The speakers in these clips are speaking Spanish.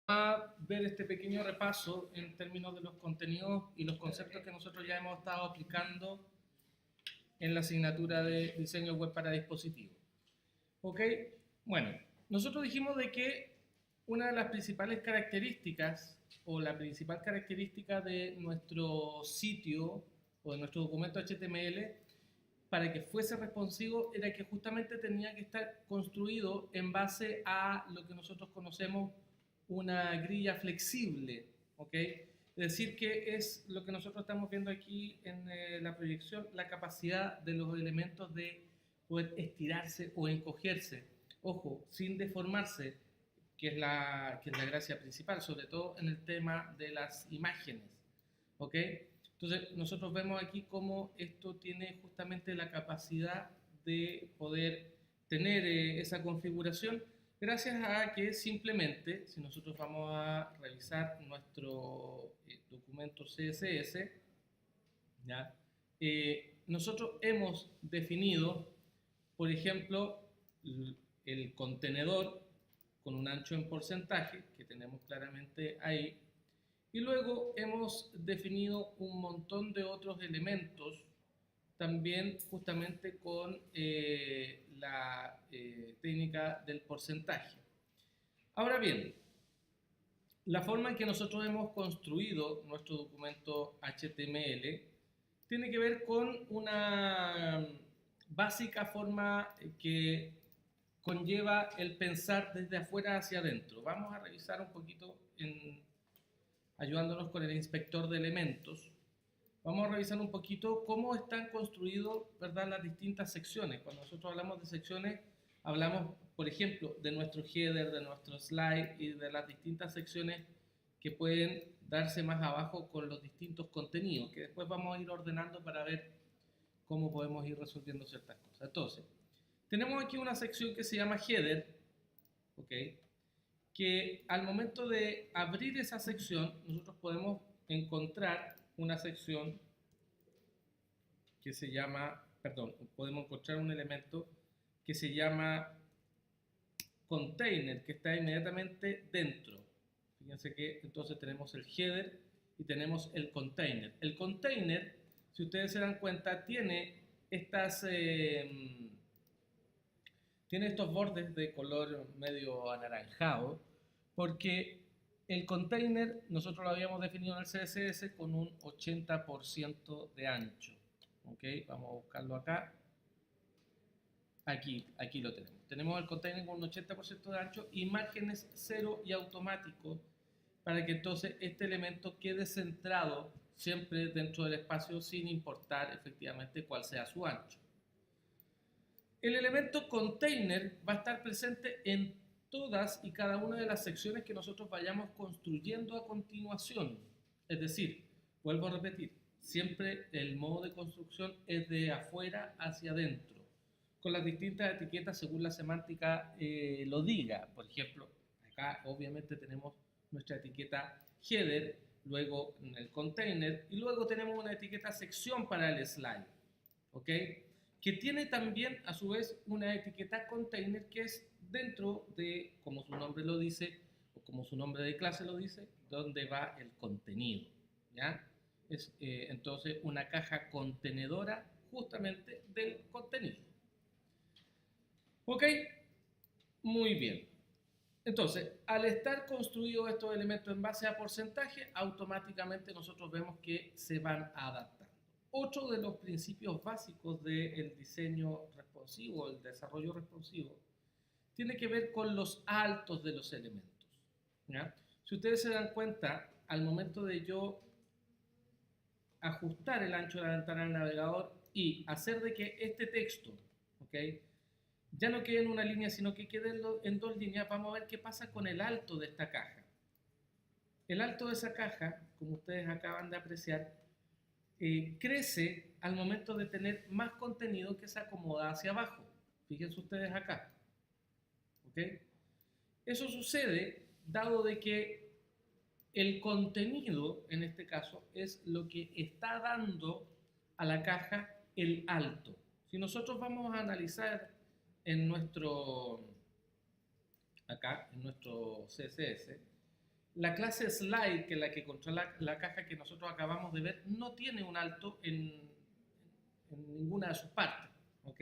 a ver este pequeño repaso en términos de los contenidos y los conceptos que nosotros ya hemos estado aplicando en la asignatura de diseño web para dispositivos. ¿Ok? Bueno, nosotros dijimos de que una de las principales características o la principal característica de nuestro sitio o de nuestro documento HTML para que fuese responsivo era que justamente tenía que estar construido en base a lo que nosotros conocemos una grilla flexible, ¿ok? Es decir, que es lo que nosotros estamos viendo aquí en la proyección, la capacidad de los elementos de poder estirarse o encogerse, ojo, sin deformarse, que es la gracia principal, sobre todo en el tema de las imágenes, ¿ok? Entonces, nosotros vemos aquí cómo esto tiene justamente la capacidad de poder tener esa configuración gracias a que simplemente, si nosotros vamos a revisar nuestro documento CSS, ¿ya? Nosotros hemos definido, por ejemplo, el contenedor con un ancho en porcentaje, que tenemos claramente ahí, y luego hemos definido un montón de otros elementos, también justamente con la técnica del porcentaje. Ahora bien, la forma en que nosotros hemos construido nuestro documento HTML tiene que ver con una básica forma que conlleva el pensar desde afuera hacia adentro. Vamos a revisar un poquito ayudándonos con el inspector de elementos. Vamos a revisar un poquito cómo están construidas, ¿verdad?, las distintas secciones. Cuando nosotros hablamos de secciones, hablamos, por ejemplo, de nuestro header, de nuestro slide y de las distintas secciones que pueden darse más abajo con los distintos contenidos, que después vamos a ir ordenando para ver cómo podemos ir resolviendo ciertas cosas. Entonces, tenemos aquí una sección que se llama header, ¿ok? Que al momento de abrir esa sección, nosotros podemos encontrar una sección que se llama, perdón, podemos encontrar un elemento que se llama container, que está inmediatamente dentro. Fíjense que entonces tenemos el header y tenemos el container. El container, si ustedes se dan cuenta, tiene estos bordes de color medio anaranjado, porque el container nosotros lo habíamos definido en el CSS con un 80% de ancho. ¿Ok? Vamos a buscarlo acá. Aquí lo tenemos. Tenemos el container con un 80% de ancho y márgenes 0 y automático para que entonces este elemento quede centrado siempre dentro del espacio sin importar efectivamente cuál sea su ancho. El elemento container va a estar presente en todas y cada una de las secciones que nosotros vayamos construyendo a continuación. Es decir, vuelvo a repetir, siempre el modo de construcción es de afuera hacia adentro, con las distintas etiquetas según la semántica lo diga. Por ejemplo, acá obviamente tenemos nuestra etiqueta header, luego el container y luego tenemos una etiqueta sección para el slide. ¿Ok? Que tiene también a su vez una etiqueta container que es dentro de, como su nombre lo dice, o como su nombre de clase lo dice, donde va el contenido. ¿Ya? Es entonces una caja contenedora justamente del contenido. ¿Ok? Muy bien. Entonces, al estar construidos estos elementos en base a porcentaje, automáticamente nosotros vemos que se van adaptando. Otro de los principios básicos del diseño responsivo, el desarrollo responsivo, tiene que ver con los altos de los elementos. ¿Ya? Si ustedes se dan cuenta, al momento de yo ajustar el ancho de la ventana del navegador y hacer de que este texto, ¿ok?, ya no quede en una línea, sino que quede en dos líneas, vamos a ver qué pasa con el alto de esta caja. El alto de esa caja, como ustedes acaban de apreciar, crece al momento de tener más contenido que se acomoda hacia abajo. Fíjense ustedes acá. ¿Ok? Eso sucede dado de que el contenido, en este caso, es lo que está dando a la caja el alto. Si nosotros vamos a analizar en nuestro, acá, en nuestro CSS, La clase slide, que es la que controla la caja que nosotros acabamos de ver, no tiene un alto en ninguna de sus partes. ¿Ok?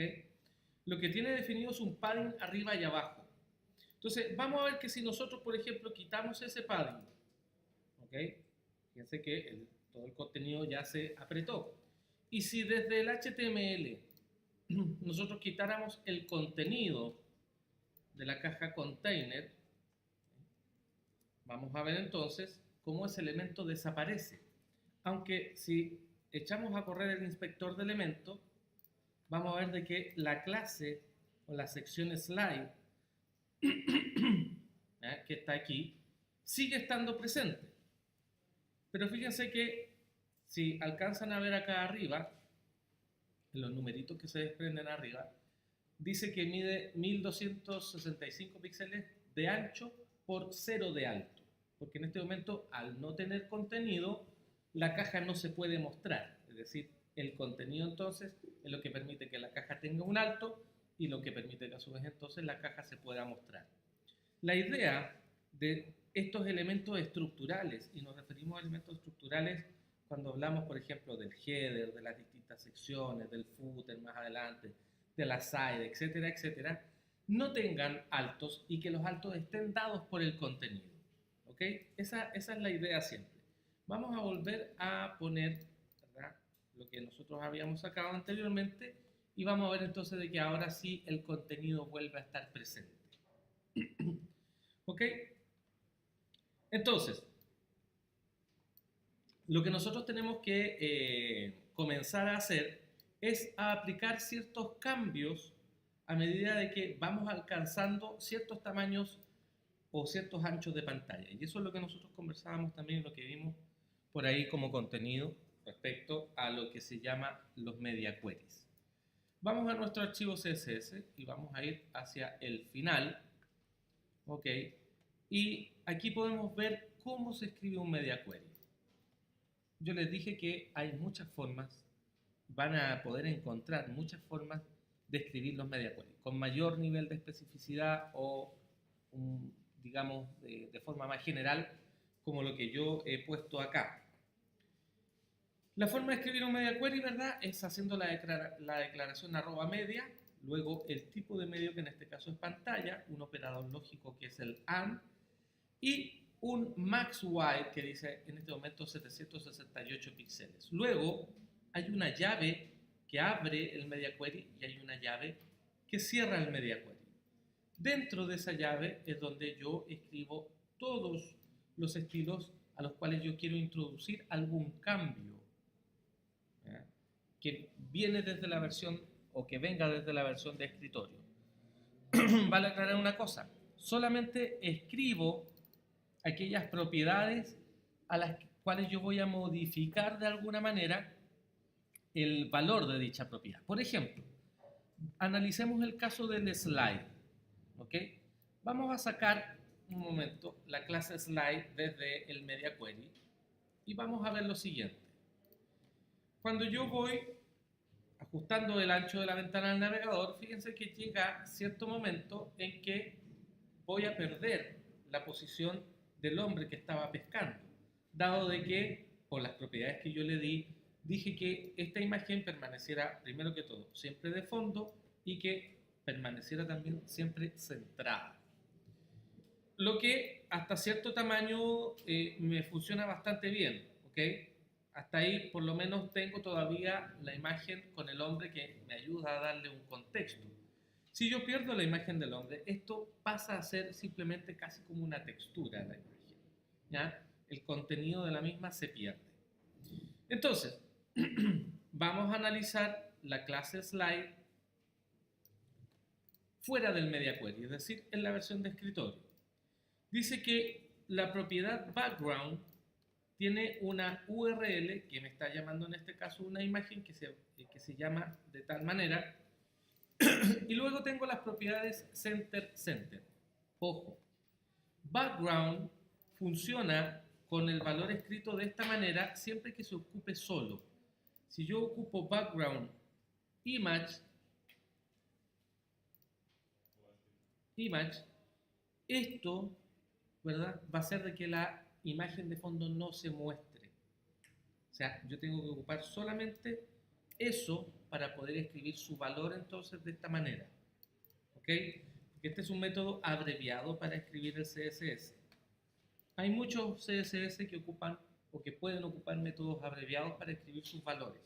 Lo que tiene definido es un padding arriba y abajo. Entonces, vamos a ver que si nosotros, por ejemplo, quitamos ese padding, ¿ok? Fíjense que todo el contenido ya se apretó. Y si desde el HTML nosotros quitáramos el contenido de la caja container, vamos a ver entonces cómo ese elemento desaparece. Aunque si echamos a correr el inspector de elementos, vamos a ver de que la clase o la sección slide que está aquí sigue estando presente. Pero fíjense que si alcanzan a ver acá arriba, en los numeritos que se desprenden arriba, dice que mide 1265 píxeles de ancho por 0 de alto. Porque en este momento, al no tener contenido, la caja no se puede mostrar. Es decir, el contenido entonces es lo que permite que la caja tenga un alto y lo que permite que a su vez entonces la caja se pueda mostrar. La idea de estos elementos estructurales, y nos referimos a elementos estructurales cuando hablamos, por ejemplo, del header, de las distintas secciones, del footer más adelante, de la side, etcétera, etcétera, no tengan altos y que los altos estén dados por el contenido. ¿Ok? Esa es la idea siempre. Vamos a volver a poner, ¿verdad?, lo que nosotros habíamos sacado anteriormente y vamos a ver entonces de que ahora sí el contenido vuelve a estar presente. ¿Ok? Entonces, lo que nosotros tenemos que comenzar a hacer es a aplicar ciertos cambios a medida de que vamos alcanzando ciertos tamaños o ciertos anchos de pantalla. Y eso es lo que nosotros conversábamos también, lo que vimos por ahí como contenido respecto a lo que se llama los media queries. Vamos a nuestro archivo CSS y vamos a ir hacia el final. ¿Ok? Y aquí podemos ver cómo se escribe un media query. Yo les dije que hay muchas formas, van a poder encontrar muchas formas de escribir los media queries, con mayor nivel de especificidad o, digamos, de forma más general, como lo que yo he puesto acá. La forma de escribir un media query, ¿verdad?, es haciendo la declaración @media, luego el tipo de medio, que en este caso es pantalla, un operador lógico que es el AND, y un max wide que dice en este momento 768 píxeles. Luego hay una llave que abre el media query y hay una llave que cierra el media query. Dentro de esa llave es donde yo escribo todos los estilos a los cuales yo quiero introducir algún cambio, ¿ya?, que viene desde la versión o que venga desde la versión de escritorio. Vale aclarar una cosa, solamente escribo aquellas propiedades a las cuales yo voy a modificar de alguna manera el valor de dicha propiedad. Por ejemplo, analicemos el caso del slide. ¿Ok? Vamos a sacar un momento la clase slide desde el media query y vamos a ver lo siguiente. Cuando yo voy ajustando el ancho de la ventana del navegador, fíjense que llega cierto momento en que voy a perder la posición del hombre que estaba pescando, dado de que, por las propiedades que yo le di, dije que esta imagen permaneciera, primero que todo, siempre de fondo y que permaneciera también siempre centrada. Lo que hasta cierto tamaño me funciona bastante bien, ¿ok? Hasta ahí por lo menos tengo todavía la imagen con el hombre que me ayuda a darle un contexto. Si yo pierdo la imagen del hombre, esto pasa a ser simplemente casi como una textura de la imagen, ¿ya? El contenido de la misma se pierde. Entonces, vamos a analizar la clase slide fuera del media query, es decir, en la versión de escritorio. Dice que la propiedad background tiene una URL que me está llamando en este caso una imagen que se llama de tal manera. Y luego tengo las propiedades center. Ojo, background funciona con el valor escrito de esta manera siempre que se ocupe solo. Si yo ocupo background image, esto ¿verdad? Va a ser de que la imagen de fondo no se muestre. O sea, yo tengo que ocupar solamente eso para poder escribir su valor entonces de esta manera. ¿Ok? Porque este es un método abreviado para escribir el CSS. Hay muchos CSS que ocupan o que pueden ocupar métodos abreviados para escribir sus valores.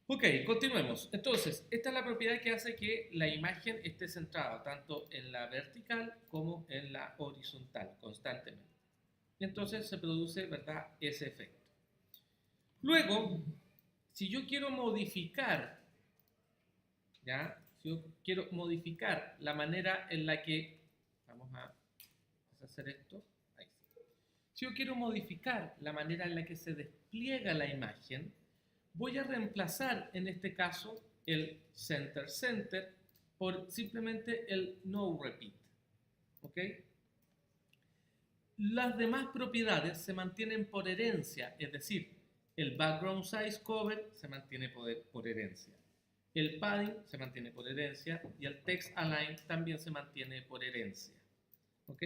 Ok, continuemos. Entonces, esta es la propiedad que hace que la imagen esté centrada tanto en la vertical como en la horizontal constantemente. Y entonces se produce, ¿verdad?, ese efecto. Luego, si yo quiero modificar, ¿ya? Si yo quiero modificar la manera en la que, vamos a hacer esto, ahí sí. Si yo quiero modificar la manera en la que se despliega la imagen, voy a reemplazar en este caso el center center por simplemente el no repeat. ¿Ok? Las demás propiedades se mantienen por herencia, es decir, el background size cover se mantiene por herencia, el padding se mantiene por herencia y el text align también se mantiene por herencia. ¿Ok?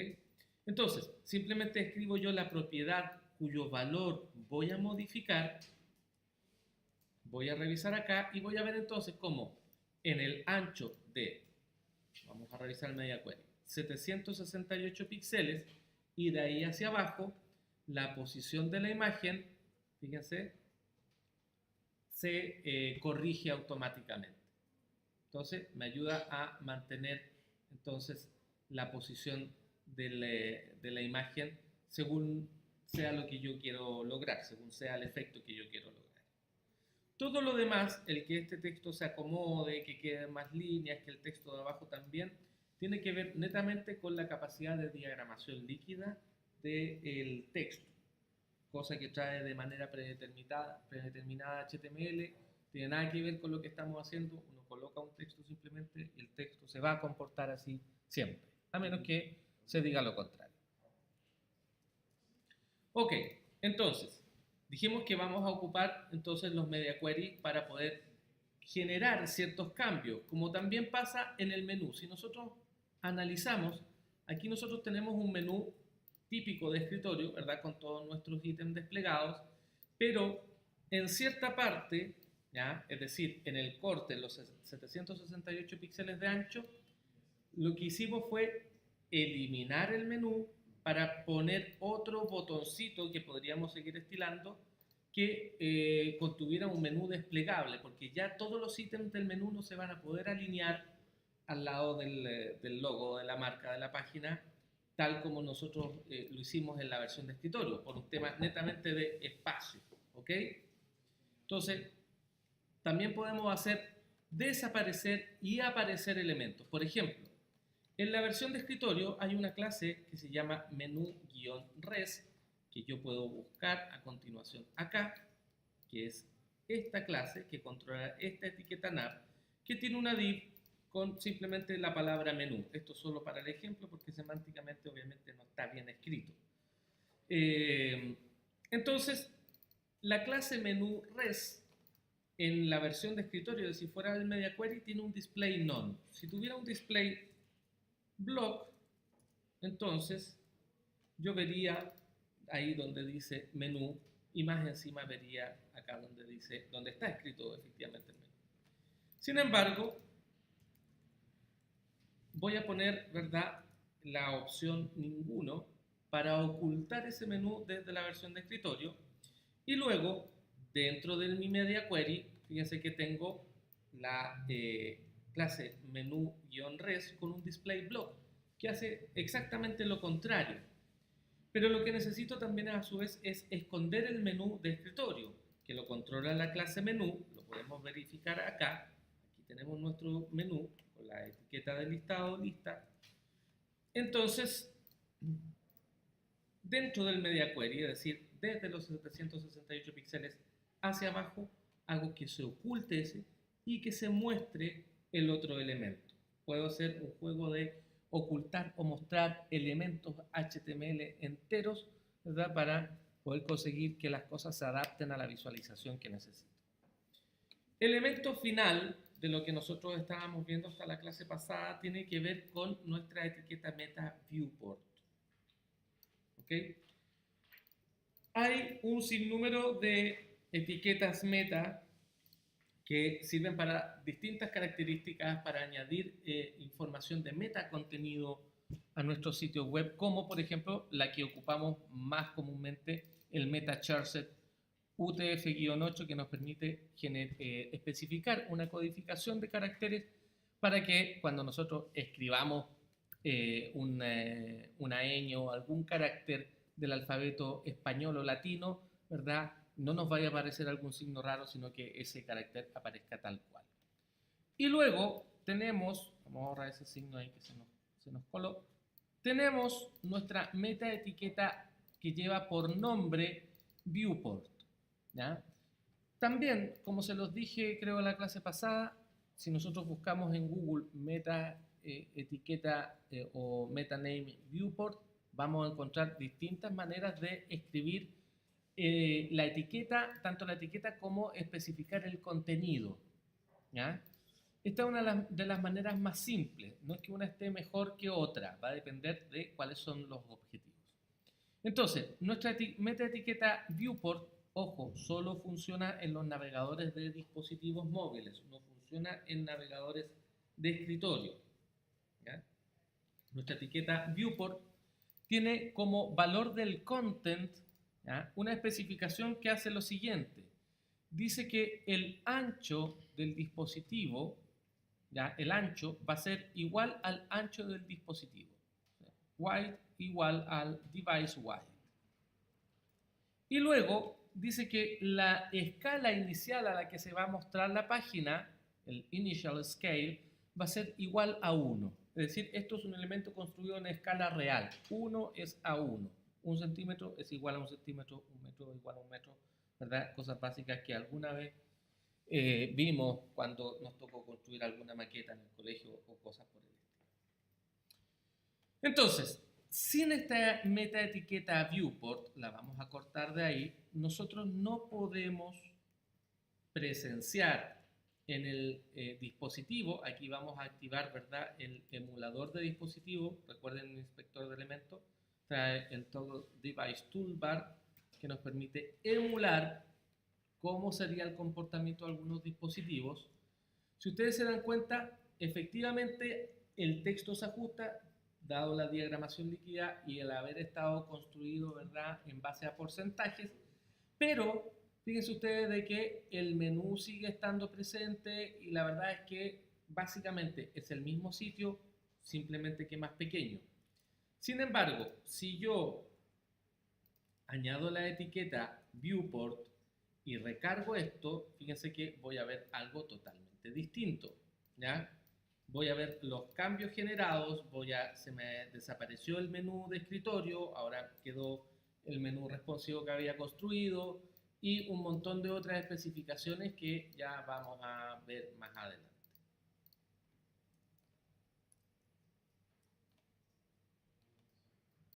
Entonces, simplemente escribo yo la propiedad cuyo valor voy a modificar. Voy a revisar acá y voy a ver entonces cómo en el ancho de, vamos a revisar el media query, 768 píxeles y de ahí hacia abajo, la posición de la imagen, fíjense, se corrige automáticamente. Entonces me ayuda a mantener entonces la posición de la imagen según sea lo que yo quiero lograr, según sea el efecto que yo quiero lograr. Todo lo demás, el que este texto se acomode, que queden más líneas, que el texto de abajo también, tiene que ver netamente con la capacidad de diagramación líquida del texto, cosa que trae de manera predeterminada HTML, tiene nada que ver con lo que estamos haciendo, uno coloca un texto simplemente y el texto se va a comportar así siempre, a menos que se diga lo contrario. Ok, entonces, dijimos que vamos a ocupar entonces los media query para poder generar ciertos cambios, como también pasa en el menú. Si nosotros analizamos, aquí nosotros tenemos un menú típico de escritorio, ¿verdad? Con todos nuestros ítems desplegados, pero en cierta parte, ¿ya? Es decir, en el corte, en los 768 píxeles de ancho, lo que hicimos fue eliminar el menú para poner otro botoncito que podríamos seguir estilando que contuviera un menú desplegable, porque ya todos los ítems del menú no se van a poder alinear al lado del logo de la marca de la página, tal como nosotros lo hicimos en la versión de escritorio, por un tema netamente de espacio. ¿Ok? Entonces, también podemos hacer desaparecer y aparecer elementos. Por ejemplo, en la versión de escritorio hay una clase que se llama menú-res, que yo puedo buscar a continuación acá, que es esta clase que controla esta etiqueta nav, que tiene una div con simplemente la palabra menú. Esto solo para el ejemplo porque semánticamente obviamente no está bien escrito. Entonces, la clase menú-res en la versión de escritorio, si fuera del media query, tiene un display none. Si tuviera un display block, entonces yo vería ahí donde dice menú y más encima vería acá donde dice, donde está escrito efectivamente el menú. Sin embargo, voy a poner, ¿verdad?, la opción ninguno para ocultar ese menú desde la versión de escritorio y luego dentro de mi media query, fíjense que tengo la clase menú-res con un display block que hace exactamente lo contrario. Pero lo que necesito también a su vez es esconder el menú de escritorio, que lo controla la clase menú, lo podemos verificar acá. Aquí tenemos nuestro menú con la etiqueta de listado lista. Entonces, dentro del media query, es decir, desde los 768 píxeles hacia abajo, hago que se oculte ese y que se muestre el otro elemento. Puedo hacer un juego de ocultar o mostrar elementos HTML enteros, ¿verdad?, para poder conseguir que las cosas se adapten a la visualización que necesito. Elemento final de lo que nosotros estábamos viendo hasta la clase pasada tiene que ver con nuestra etiqueta meta viewport. ¿ok? Hay un sinnúmero de etiquetas meta que sirven para distintas características, para añadir información de metacontenido a nuestros sitios web, como por ejemplo la que ocupamos más comúnmente, el MetaCharset UTF-8, que nos permite especificar una codificación de caracteres para que cuando nosotros escribamos una ñ o algún carácter del alfabeto español o latino, ¿verdad?, no nos vaya a aparecer algún signo raro, sino que ese carácter aparezca tal cual. Y luego tenemos, vamos a ahorrar ese signo ahí que se nos coló, tenemos nuestra meta etiqueta que lleva por nombre Viewport, ¿ya? También, como se los dije creo en la clase pasada, si nosotros buscamos en Google meta etiqueta o meta name Viewport, vamos a encontrar distintas maneras de escribir la etiqueta, tanto la etiqueta como especificar el contenido, ¿ya? Esta es una de las maneras más simples, no es que una esté mejor que otra, va a depender de cuáles son los objetivos. Entonces, nuestra meta etiqueta Viewport, ojo, solo funciona en los navegadores de dispositivos móviles, no funciona en navegadores de escritorio, ¿ya? Nuestra etiqueta Viewport tiene como valor del content, ¿ya?, una especificación que hace lo siguiente. Dice que el ancho del dispositivo, ¿ya?, el ancho va a ser igual al ancho del dispositivo. Wide igual al device wide. Y luego dice que la escala inicial a la que se va a mostrar la página, el initial scale, va a ser igual a 1. Es decir, esto es un elemento construido en escala real. 1 es a 1. 1 centímetro es igual a 1 centímetro, 1 metro es igual a 1 metro, ¿verdad? Cosas básicas que alguna vez vimos cuando nos tocó construir alguna maqueta en el colegio o cosas por el estilo. Entonces, sin esta meta etiqueta Viewport, la vamos a cortar de ahí, nosotros no podemos presenciar en el dispositivo, aquí vamos a activar, ¿verdad?, el emulador de dispositivo, recuerden el inspector de elementos, trae el Toggle Device Toolbar, que nos permite emular cómo sería el comportamiento de algunos dispositivos. Si ustedes se dan cuenta, efectivamente el texto se ajusta, dado la diagramación líquida y el haber estado construido, ¿verdad?, en base a porcentajes, pero fíjense ustedes de que el menú sigue estando presente y la verdad es que básicamente es el mismo sitio, simplemente que más pequeño. Sin embargo, si yo añado la etiqueta Viewport y recargo esto, fíjense que voy a ver algo totalmente distinto, ¿ya? Voy a ver los cambios generados, se me desapareció el menú de escritorio, ahora quedó el menú responsivo que había construido y un montón de otras especificaciones que ya vamos a ver más adelante.